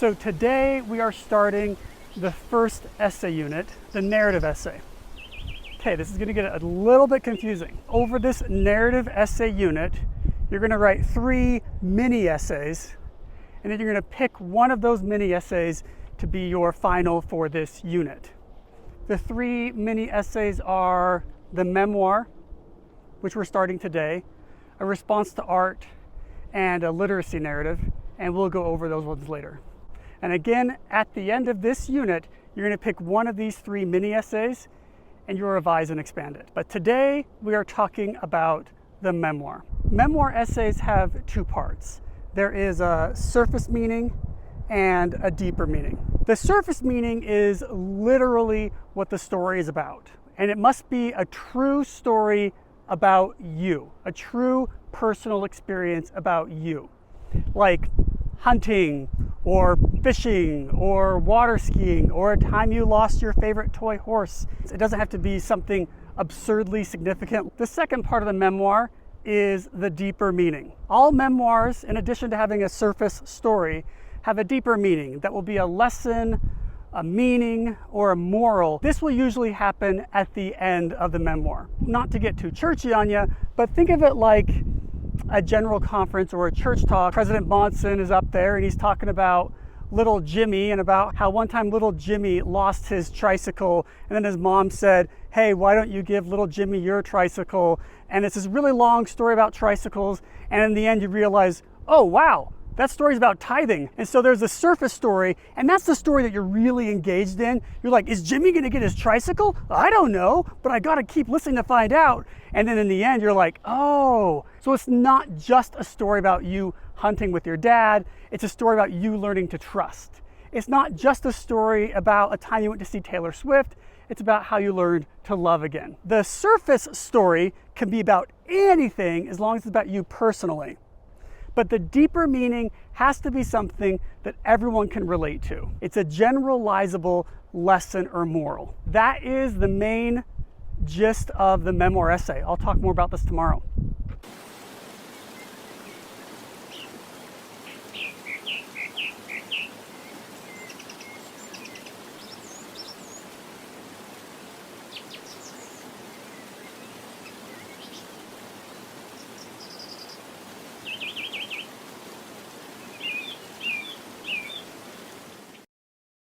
So today we are starting the first essay unit, the narrative essay. Okay, this is going to get a little bit confusing. Over this narrative essay unit, you're going to write 3 mini essays, and then you're going to pick one of those mini essays to be your final for this unit. The 3 mini essays are the memoir, which we're starting today, a response to art, and a literacy narrative, and we'll go over those ones later. And again, at the end of this unit, you're going to pick one of these 3 mini essays and you'll revise and expand it. But today we are talking about the memoir. Memoir essays have 2 parts. There is a surface meaning and a deeper meaning. The surface meaning is literally what the story is about. And it must be a true story about you, a true personal experience about you. Like hunting, or fishing, or water skiing, or a time you lost your favorite toy horse. It doesn't have to be something absurdly significant. The second part of the memoir is the deeper meaning. All memoirs, in addition to having a surface story, have a deeper meaning that will be a lesson, a meaning, or a moral. This will usually happen at the end of the memoir. Not to get too churchy on you, but think of it like a general conference or a church talk. President Monson is up there and he's talking about little Jimmy and about how one time little Jimmy lost his tricycle, and then his mom said, hey, why don't you give little Jimmy your tricycle? And it's this really long story about tricycles, and in the end you realize, oh wow, that story's about tithing. And so there's a surface story, and that's the story that you're really engaged in. You're like, is Jimmy gonna get his tricycle? I don't know, but I gotta keep listening to find out. And then in the end, you're like, oh. So it's not just a story about you hunting with your dad, it's a story about you learning to trust. It's not just a story about a time you went to see Taylor Swift, it's about how you learned to love again. The surface story can be about anything as long as it's about you personally. But the deeper meaning has to be something that everyone can relate to. It's a generalizable lesson or moral. That is the main gist of the memoir essay. I'll talk more about this tomorrow.